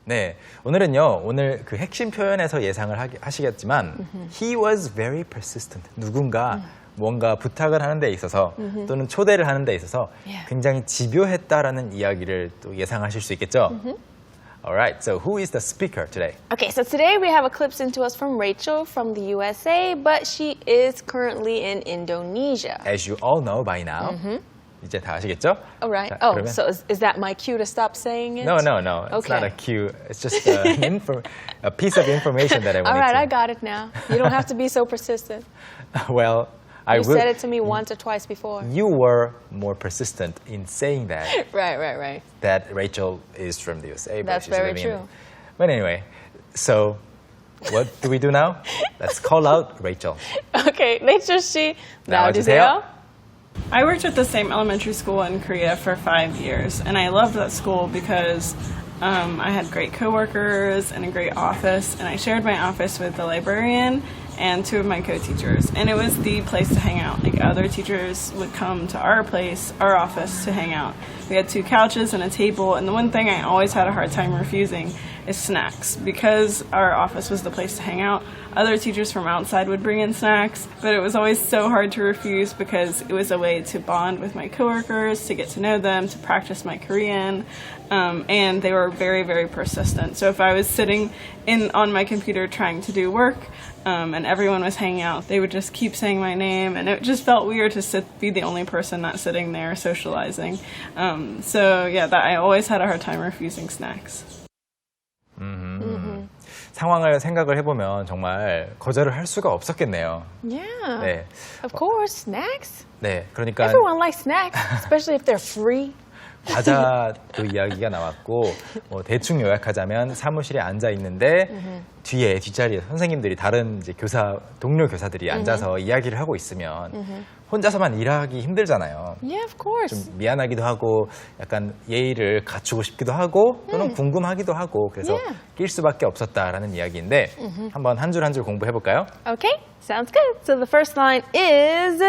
네, 오늘은요. 오늘 그 핵심 표현에서 예상을 하시겠지만 he was very persistent. 누군가 뭔가 부탁을 하는 데 있어서 또는 초대를 하는 데 있어서 굉장히 집요했다라는 이야기를 또 예상하실 수 있겠죠? Alright, so who is the speaker today? Okay, so today we have a clip sent to us from Rachel from the USA, but she is currently in Indonesia. As you all know by now. 이제 다 아시겠죠? All right. 자, Oh, 그러면... so is that my cue to stop saying it? No. It's okay. not a cue. It's just a piece of information that I wanted All right, to... I got it now. You don't have to be so persistent. Well, You said it to me once or twice before. You were more persistent in saying that. Right. That Rachel is from the USA. That's very true. But anyway, so what do we do now? Let's call out Rachel. Okay, Rachel 씨 나와주세요. 나와주세요. I worked at the same elementary school in Korea for 5 years, and I loved that school because I had great coworkers and a great office, and I shared my office with the librarian and 2 of my co-teachers, and it was the place to hang out. Like, other teachers would come to our office to hang out. We had 2 couches and a table, and the one thing I always had a hard time refusing is snacks. Because our office was the place to hang out, other teachers from outside would bring in snacks, but it was always so hard to refuse because it was a way to bond with my coworkers, to get to know them, to practice my Korean, and they were very, very persistent. So if I was sitting on my computer trying to do work, and everyone was hanging out, they would just keep saying my name, and it just felt weird to be the only person not sitting there socializing. So yeah, I always had a hard time refusing snacks. 상황을 생각을 해보면 정말 거절을 할 수가 없었겠네요. Yeah. 네. Of course, snacks. 네, 그러니까 Everyone likes snacks, especially if they're free. 과자도 이야기가 나왔고 뭐 대충 요약하자면 사무실에 앉아 있는데 뒷자리에 선생님들이 다른 이제 동료 교사들이 앉아서 이야기를 하고 있으면 혼자서만 일하기 힘들잖아요. Yeah, of course. 좀 미안하기도 하고 약간 예의를 갖추고 싶기도 하고 또는 궁금하기도 하고 그래서 낄 수밖에 없었다라는 이야기인데 한번 한 줄 한 줄 공부해 볼까요? Okay, sounds good. So the first line is,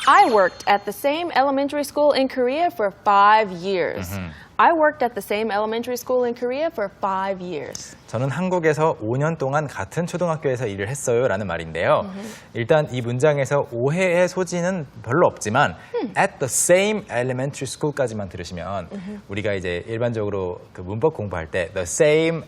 I worked at the same elementary school in Korea for 5 years. I worked at the same elementary school in Korea for 5 years. 저는 한국에서 5년 동안 같은 초등학교에서 일을 했어요 라는 말인데요. 일단 이 문장에서 오해의 소지는 별로 없지만 at the same elementary school까지만 들으시면 우리가 이제 일반적으로 그 문법 공부할 때 the same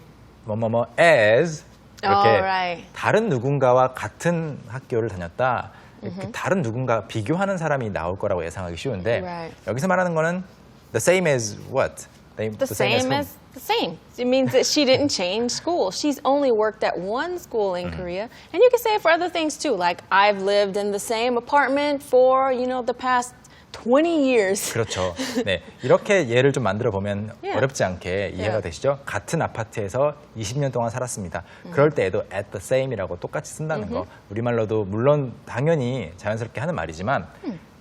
뭐뭐뭐 as 이렇게 다른 누군가와 같은 학교를 다녔다. 이렇게 다른 누군가 비교하는 사람이 나올 거라고 예상하기 쉬운데 여기서 말하는 거는 the same as what? The same as the same. It means that she didn't change school. She's only worked at one school in Korea. And you can say it for other things too. Like, I've lived in the same apartment for, the past 20 years. 그렇죠. 네, 이렇게 예를 좀 만들어 보면 어렵지 않게 이해가 되시죠? 같은 아파트에서 20년 동안 살았습니다. 그럴 때에도 at the same이라고 똑같이 쓴다는 거. 우리말로도 물론 당연히 자연스럽게 하는 말이지만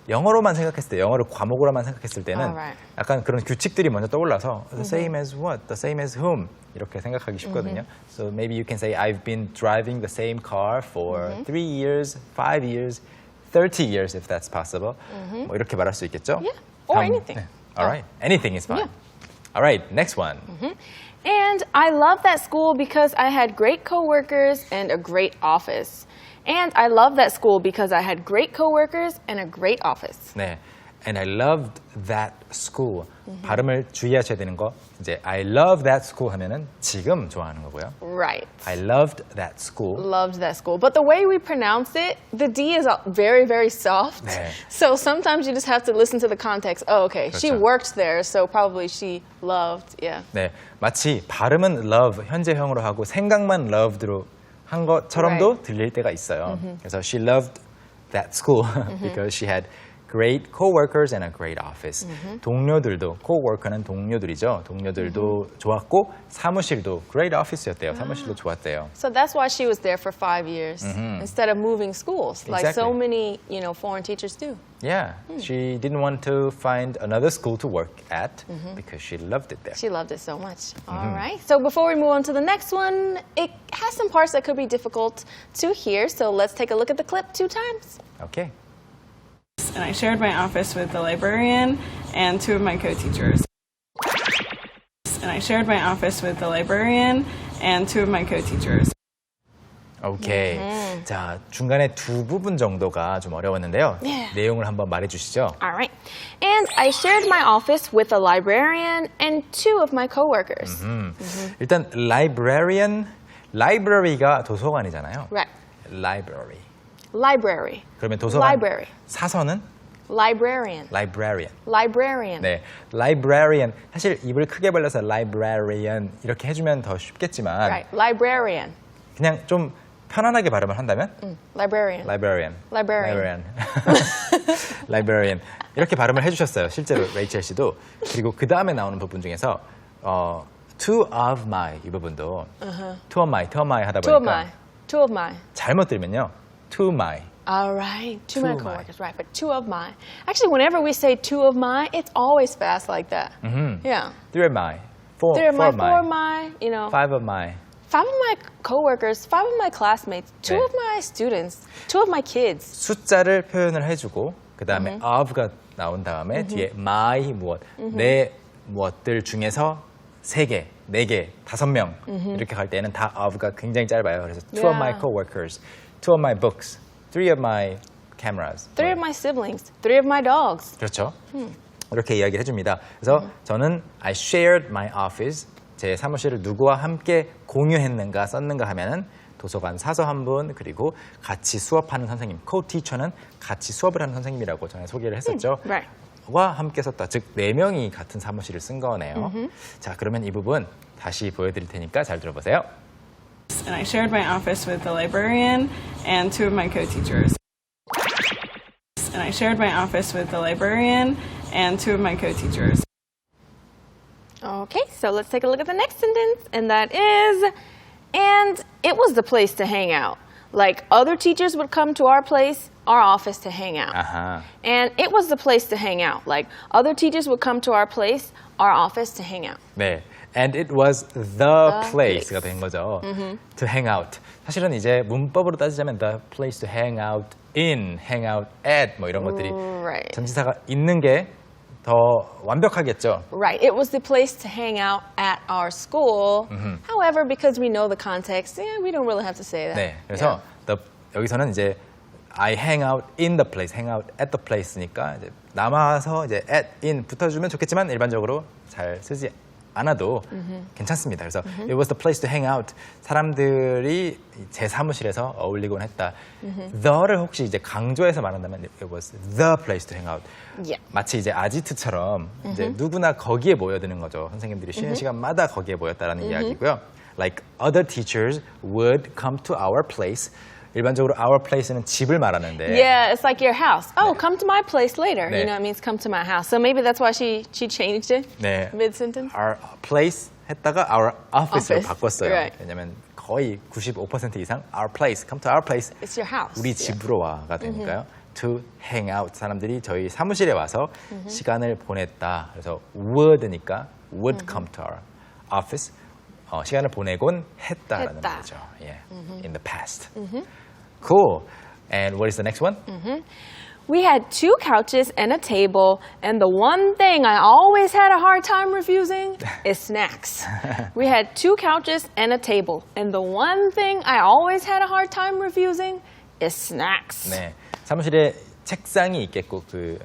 영어로만 생각했을 때, 영어를 과목으로만 생각했을 때는 약간 그런 규칙들이 먼저 떠올라서 the same as what? The same as whom? 이렇게 생각하기 쉽거든요. So maybe you can say I've been driving the same car for 3 years, 5 years, 30 years if that's possible. 뭐 이렇게 말할 수 있겠죠? Yeah, or anything. 네. All right, anything is fine. All right, next one. And I love that school because I had great coworkers and a great office. And I love that school because I had great coworkers and a great office. 네, and I loved that school. 발음을 주의하셔야 되는 거. 이제 I love that school 하면은 지금 좋아하는 거고요. Right. I loved that school. Loved that school. But the way we pronounce it, the D is very, very soft. 네. So sometimes you just have to listen to the context. Oh, okay. 그렇죠. She worked there, so probably she loved. Yeah. 네, 마치 발음은 love 현재형으로 하고 생각만 loved로 한 것처럼도 들릴 때가 있어요. 그래서 she loved that school because she had great coworkers and a great office. 동료들도, coworker는 동료들이죠. 동료들도 좋았고 사무실도 great office였대요. 사무실도 좋았대요. So that's why she was there for 5 years instead of moving schools, like so many, foreign teachers do. Yeah, she didn't want to find another school to work at because she loved it there. She loved it so much. All right. So before we move on to the next one, it has some parts that could be difficult to hear. So let's take a look at the clip 2 times. Okay. And I shared my office with the librarian and 2 of my co-teachers. and I shared my office with the librarian and two of my co-teachers. 오케이. 자, 중간에 두 부분 정도가 좀 어려웠는데요. Yeah. 내용을 한번 말해 주시죠. All right. And I shared my office with a librarian and two of my coworkers. 일단 library가 도서관이잖아요. Right. library. Library. 그러면 도서관 Library. 사서는 Librarian. librarian. Librarian. 네, librarian. 사실 입을 크게 벌려서 librarian 이렇게 해주면 더 쉽겠지만 Right. Librarian. 그냥 좀 편안하게 발음을 한다면 Librarian. librarian. Librarian. librarian. 이렇게 발음을 해주셨어요. 실제로 레이첼 씨도. 그리고 그 다음에 나오는 부분 중에서 two of my 이 부분도 two of my 하다 보니까 Two of my. 잘못 들면요. to my. All right. Two of Two my of my. coworkers. Right. But two of my. Actually, whenever we say two of my, it's always fast like that. Yeah. three of my. four Three of my, of four of my, you know. five of my. Five of my coworkers, five of my classmates, two 네. of my students, two of my kids. 숫자를 표현을 해주고 그 다음에 of가 나온 다음에 뒤에 my 무엇, 내 무엇들 중에서 3개, 4개, 5명 이렇게 갈 때는 다 of가 굉장히 짧아요. 그래서 two of my Yeah. coworkers, two of my books, three of my cameras. Three of my siblings, three of my dogs. 그렇죠. 이렇게 이야기를 해줍니다. 그래서 저는 I shared my office. 제 사무실을 누구와 함께 공유했는가 썼는가 하면은 도서관 사서 한 분 그리고 같이 수업하는 선생님, co-teacher는 같이 수업을 하는 선생님이라고 전에 소개를 했었죠. Right. 와 함께 썼다. 즉 4명이 같은 사무실을 쓴 거네요. 자, 그러면 이 부분 다시 보여드릴 테니까 잘 들어보세요. And I shared my office with the librarian and two of my co-teachers. And I shared my office with the librarian and two of my co-teachers. Okay, so let's take a look at the next sentence, and that is, and it was the place to hang out. Like other teachers would come to our office to hang out. 아하. And it was the place to hang out. Like other teachers would come to our office to hang out. 네. And it was the place가 된 거죠. To hang out. 사실은 이제 문법으로 따지자면 the place to hang out in, hang out at 뭐 이런 것들이 Right. 전치사가 있는 게 더 완벽하겠죠. Right. It was the place to hang out at our school. However, because we know the context, we don't really have to say that. 네. 그래서 여기서는 이제 I hang out in the place, hang out at the place니까 이제 남아서 이제 at, in 붙어주면 좋겠지만 일반적으로 잘 쓰지 않아도 괜찮습니다. 그래서 it was the place to hang out. 사람들이 제 사무실에서 어울리곤 했다. the를 혹시 이제 강조해서 말한다면 it was the place to hang out. Yeah. 마치 이제 아지트처럼 이제 누구나 거기에 모여드는 거죠. 선생님들이 쉬는 시간마다 거기에 모였다라는 이야기고요. Like other teachers would come to our place. 일반적으로 our place는 집을 말하는데 Yeah, it's like your house. Oh, come to my place later. 네. You know, it means come to my house. So maybe that's why she changed it 네. mid-sentence. our place 했다가 our office로 Office. 바꿨어요. Right. 왜냐면 거의 95% 이상 our place, come to our place. It's your house. 우리 집으로 와가 되니까요. To hang out. 사람들이 저희 사무실에 와서 시간을 보냈다. 그래서 would니까 would come to our office. 시간을 보내곤 했다라는 했다. 말이죠. Yeah. In the past. Cool. And what is the next one? We had 2 couches and a table, and the one thing I always had a hard time refusing is snacks. We had 2 couches and a table, and the one thing I always had a hard time refusing is snacks. 네. 사무실에 책상이 있겠고 그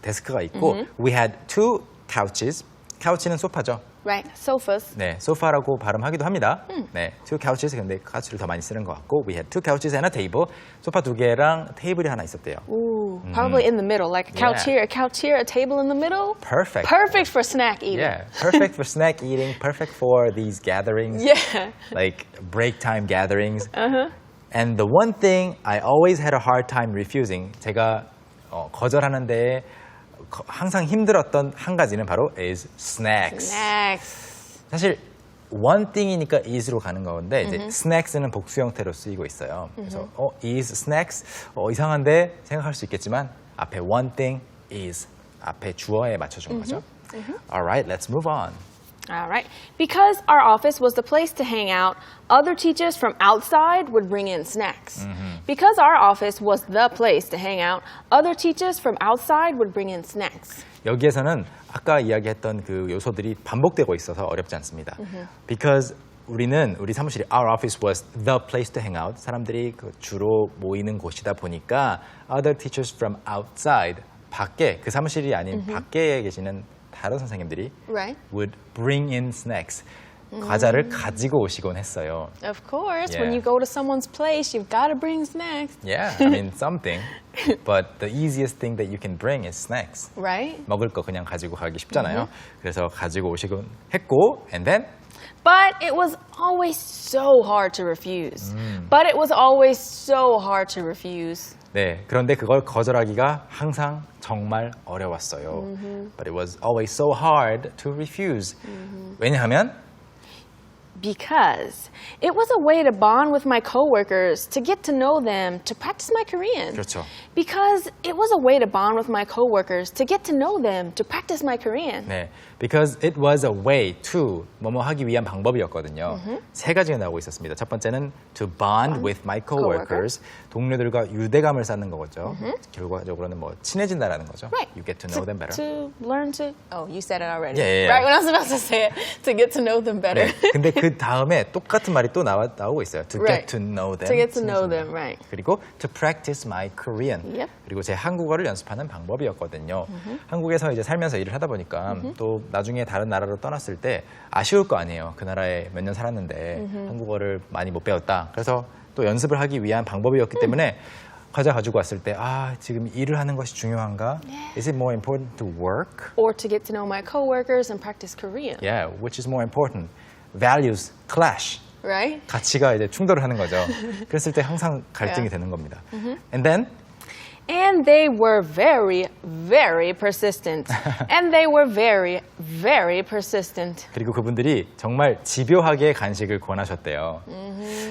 데스크가 있고 we had 2 couches. couch는 소파죠. Right, sofas. 네, 소파라고 발음하기도 합니다. 네, 2 couches 근데 couch를 더 많이 쓰는 것 같고 we had 2 couches and a table. 소파 2개랑 테이블이 하나 있었대요. Ooh, probably in the middle, like a couch Yeah. here, a table in the middle. Perfect. Perfect for snack eating. Yeah, perfect for snack eating, perfect for these gatherings. Yeah. Like break time gatherings. And the one thing I always had a hard time refusing. 제가 거절하는데 항상 힘들었던 한 가지는 바로 is snacks. Snacks. 사실 one thing이니까 is로 가는 건데 이제 snacks는 복수 형태로 쓰이고 있어요. 그래서 is snacks 이상한데 생각할 수 있겠지만 앞에 one thing is 앞에 주어에 맞춰준 거죠. Alright, let's move on. All right. Because our office was the place to hang out, other teachers from outside would bring in snacks. Because our office was the place to hang out, other teachers from outside would bring in snacks. 여기에서는 아까 이야기했던 그 요소들이 반복되고 있어서 어렵지 않습니다. Because 우리 사무실이 our office was the place to hang out. 사람들이 그 주로 모이는 곳이다 보니까 other teachers from outside, 밖에, 그 사무실이 아닌 밖에 계시는 다른 선생님들이 Right. would bring in snacks. 과자를 가지고 오시곤 했어요. Of course, Yeah. when you go to someone's place, you've got to bring snacks. Yeah, I mean something. But the easiest thing that you can bring is snacks. Right? 먹을 거 그냥 가지고 가기 쉽잖아요. 그래서 가지고 오시곤 했고, and then But it was always so hard to refuse. But it was always so hard to refuse. 네, 그런데 그걸 거절하기가 항상 정말 어려웠어요. But it was always so hard to refuse. 왜냐하면 Because it was a way to bond with my coworkers, to get to know them, to practice my Korean. 그렇죠. Because it was a way to bond with my coworkers, to get to know them, to practice my Korean. 네, because it was a way to 뭐뭐 하기 위한 방법이었거든요. 세 가지가 나오고 있었습니다. 첫 번째는 to bond with my coworkers. 동료들과 유대감을 쌓는 거죠. 결과적으로는 뭐 친해진다라는 거죠. Right. You get to know them better. To learn to. Oh, you said it already. Yeah. Right when I was about to say it, to get to know them better. 네, 근데 그 다음에 똑같은 말이 또 나오고 있어요. To Right. get to know them. To get to know them, right. 그리고 to practice my Korean. Yep. 그리고 제 한국어를 연습하는 방법이었거든요. 한국에서 이제 살면서 일을 하다 보니까 또 나중에 다른 나라로 떠났을 때 아쉬울 거 아니에요. 그 나라에 몇 년 살았는데 한국어를 많이 못 배웠다. 그래서 또 연습을 하기 위한 방법이었기 때문에 과자 가지고 왔을 때 지금 일을 하는 것이 중요한가? Is it more important to work? Or to get to know my coworkers and practice Korean. Yeah, which is more important? Values clash. Right? 가치가 이제 충돌을 하는 거죠. 그랬을 때 항상 갈등이 되는 겁니다. And then And they were very, very persistent. And they were very, very persistent. 그리고 그분들이 정말 집요하게 간식을 권하셨대요.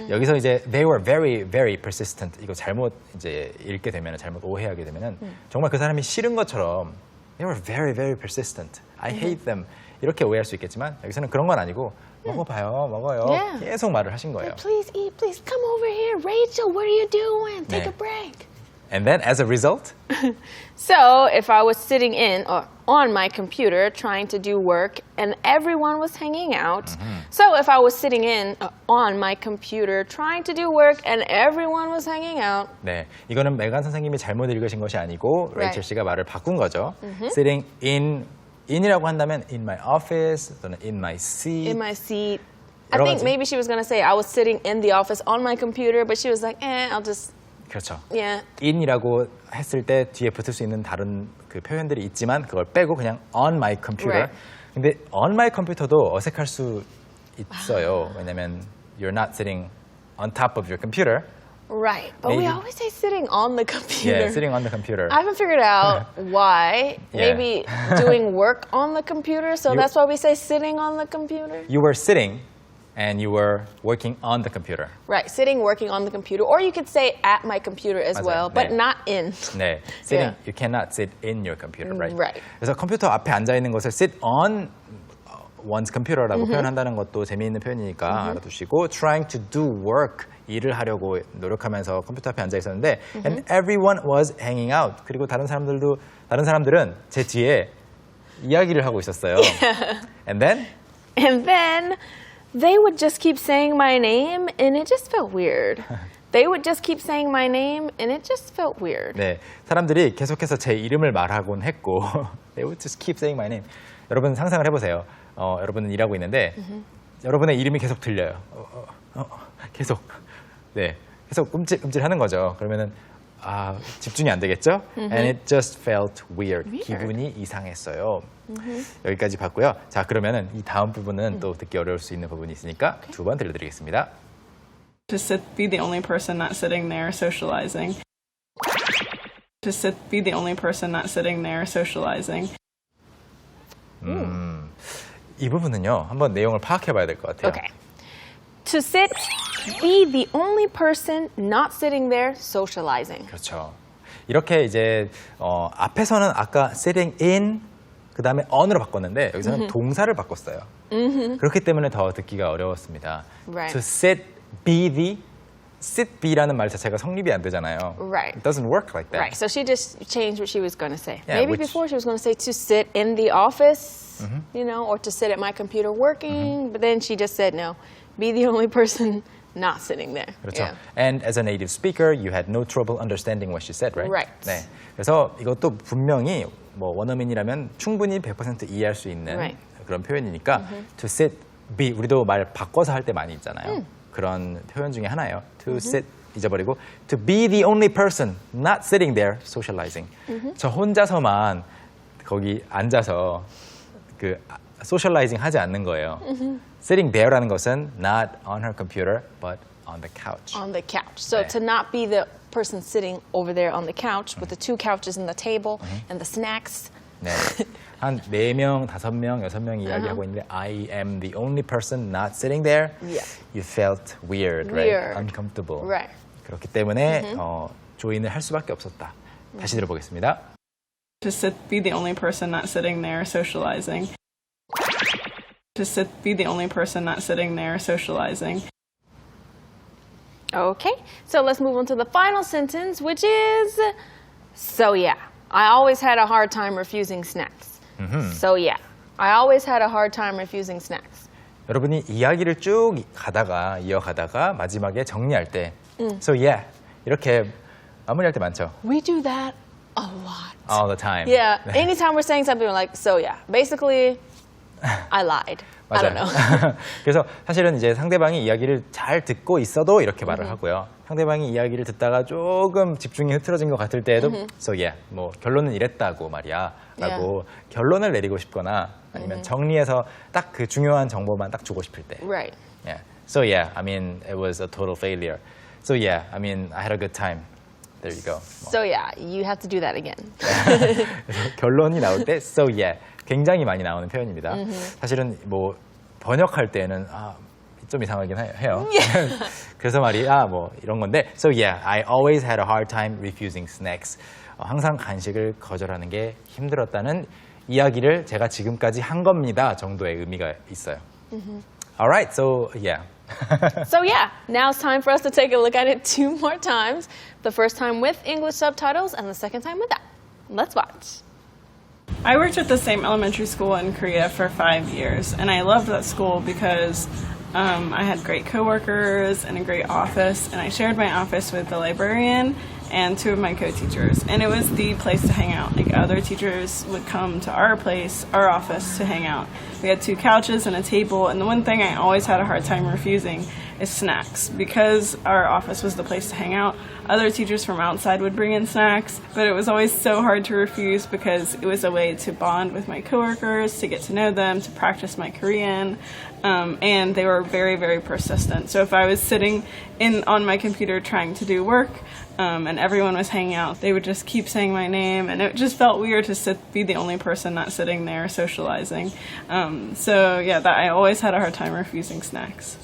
여기서 이제 they were very, very persistent. 이거 잘못 이제 읽게 되면, 잘못 오해하게 되면은 정말 그 사람이 싫은 것처럼 they were very, very persistent. I hate them. 이렇게 오해할 수 있겠지만 여기서는 그런 건 아니고 먹어봐요, 먹어요. Yeah. 계속 말을 하신 거예요. Please eat, please come over here. Rachel, what are you doing? Take 네. a break. And then as a result, So if I was sitting in or on my computer trying to do work and everyone was hanging out. So if I was sitting in on my computer trying to do work and everyone was hanging out. 네, 이거는 메간 선생님이 잘못 읽으신 것이 아니고 Right. 레이첼 씨가 말을 바꾼 거죠. Sitting in이라고 한다면 in my office 또는 in my seat. In my seat. I 여러 think 가지. maybe she was going to say I was sitting in the office on my computer, but she was like, I'll just, 그렇죠. yeah. in이라고 했을 때 뒤에 붙을 수 있는 다른 그 표현들이 있지만 그걸 빼고 그냥 on my computer. Right. 근데 on my computer도 어색할 수 있어요. 왜냐면 you're not sitting on top of your computer. Right. But we Maybe. always say sitting on the computer. Yeah, sitting on the computer. I haven't figured out why. Yeah. Maybe doing work on the computer, so You- that's why we say sitting on the computer. You were sitting and you were working on the computer. Right, sitting, working on the computer. Or you could say at my computer as 맞아요. well, but 네. not in. 네, sitting. Yeah. You cannot sit in your computer, right? Right. 그래서 컴퓨터 앞에 앉아 있는 것을 sit on one's computer라고 표현한다는 것도 재미있는 표현이니까 알아두시고 trying to do work 일을 하려고 노력하면서 컴퓨터 앞에 앉아 있었는데 and everyone was hanging out. 그리고 다른 사람들은 제 뒤에 이야기를 하고 있었어요. And then And then they would just keep saying my name, and it just felt weird. They would just keep saying my name, and it just felt weird. 네, 사람들이 계속해서 제 이름을 말하곤 했고 they would just keep saying my name. 여러분 상상을 해보세요. 여러분은 일하고 있는데 여러분의 이름이 계속 들려요. 계속 계속 움찔움찔하는 거죠. 그러면은 집중이 안 되겠죠? And it just felt weird. 기분이 이상했어요. 여기까지 봤고요. 자, 그러면은 이 다음 부분은 또 듣기 어려울 수 있는 부분이 있으니까 두 번 들려드리겠습니다. To be the only person not sitting there socializing. To be the only person not sitting there socializing. 이 부분은요, 한번 내용을 파악해봐야 될 것 같아요. Okay. To sit, be the only person not sitting there socializing. 그렇죠. 이렇게 이제 앞에서는 아까 sitting in 그 다음에 on으로 바꿨는데 여기서는 동사를 바꿨어요. 그렇기 때문에 더 듣기가 어려웠습니다. Right. To sit, be the sit be라는 말 자체가 성립이 안 되잖아요. Right. It doesn't work like that. Right, so she just changed what she was going to say. Yeah, Maybe which- before she was going to say to sit in the office, you know, or to sit at my computer working, but then she just said no, be the only person not sitting there. 그렇죠. Yeah. And as a native speaker, you had no trouble understanding what she said, right? Right. 네. 그래서 이것도 분명히 뭐 원어민이라면 충분히 100% 이해할 수 있는 Right. 그런 표현이니까 to sit, be 우리도 말 바꿔서 할 때 많이 있잖아요. 그런 표현 중에 하나예요. To sit 잊어버리고 to be the only person not sitting there socializing. 저 혼자서만 거기 앉아서 그 socializing 하지 않는 거예요. Sitting there라는 것은 not on her computer but on the couch. On the couch. So 네. to not be the person sitting over there on the couch with the two couches and the table and the snacks. 네. 한 4명, 5명, 6명 이야기하고 있는데 I am the only person not sitting there. Yeah. You felt weird, Weird. right? Uncomfortable. Right. 그렇기 때문에 조인을 할 수밖에 없었다. 다시 들어보겠습니다. To sit, be the only person not sitting there socializing. To sit, be the only person not sitting there socializing. Okay, so let's move on to the final sentence, which is, so yeah, I always had a hard time refusing snacks. So yeah, I always had a hard time refusing snacks. 여러분이 이야기를 쭉 이어가다가 마지막에 정리할 때 So yeah, 이렇게 마무리할 때 많죠? We do that a lot. All the time. Yeah, 네. anytime we're saying something we're like, so yeah, basically, I lied. I don't know. 그래서 사실은 이제 상대방이 이야기를 잘 듣고 있어도 이렇게 말을 하고요. 상대방이 이야기를 듣다가 조금 집중이 흐트러진 것 같을 때에도 So yeah, 뭐 결론은 이랬다고 말이야 라고 결론을 내리고 싶거나 아니면 정리해서 딱 그 중요한 정보만 딱 주고 싶을 때 Right. Yeah. So yeah, I mean, it was a total failure. So yeah, I mean, I had a good time. There you go. So yeah, you have to do that again. 그래서 결론이 나올 때 So yeah, 굉장히 많이 나오는 표현입니다. 사실은 뭐 번역할 때는 좀 이상하긴 해요. 그래서 말이야 뭐 이런 건데 So yeah, I always had a hard time refusing snacks. 항상 간식을 거절하는 게 힘들었다는 이야기를 제가 지금까지 한 겁니다 정도의 의미가 있어요. Alright, so yeah. So yeah, now it's time for us to take a look at it 2 more times. The first time with English subtitles and the second time without. Let's watch. I worked at the same elementary school in Korea for 5 years, and I loved that school because I had great coworkers and a great office, and I shared my office with the librarian and 2 of my co-teachers, and it was the place to hang out. Like other teachers would come to our office to hang out. We had 2 couches and a table, and the one thing I always had a hard time refusing is snacks. Because our office was the place to hang out, other teachers from outside would bring in snacks, but it was always so hard to refuse because it was a way to bond with my coworkers, to get to know them, to practice my Korean, and they were very, very persistent. So if I was sitting on my computer trying to do work, and everyone was hanging out, they would just keep saying my name, and it just felt weird to be the only person not sitting there socializing. So yeah, I always had a hard time refusing snacks.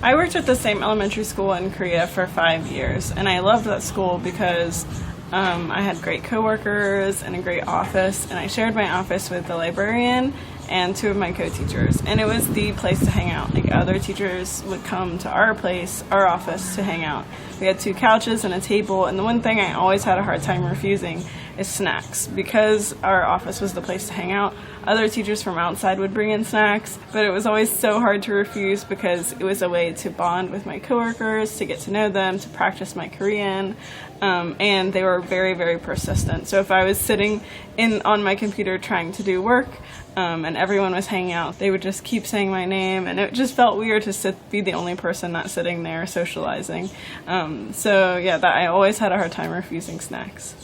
I worked at the same elementary school in Korea for 5 years, and I loved that school because I had great coworkers and a great office, and I shared my office with the librarian and 2 of my co-teachers, and it was the place to hang out. Like other teachers would come to our office to hang out. We had 2 couches and a table, and the one thing I always had a hard time refusing is snacks. Because our office was the place to hang out, other teachers from outside would bring in snacks, but it was always so hard to refuse because it was a way to bond with my coworkers, to get to know them, to practice my Korean, and they were very, very persistent. So if I was sitting on my computer trying to do work, and everyone was hanging out, they would just keep saying my name, and it just felt weird to be the only person not sitting there socializing. So yeah, I always had a hard time refusing snacks.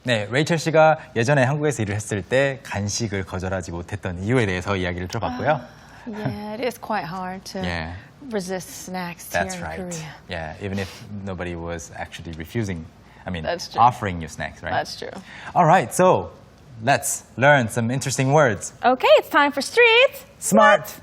네, 레이첼 씨가 예전에 한국에서 일을 했을 때 간식을 거절하지 못했던 이유에 대해서 이야기를 들어봤고요. Yeah, it is quite hard to Yeah. resist snacks That's here in right. Korea. Yeah, even if nobody was actually That's true. offering you snacks, right? That's true. All right, so let's learn some interesting words. Okay, it's time for Street Smart.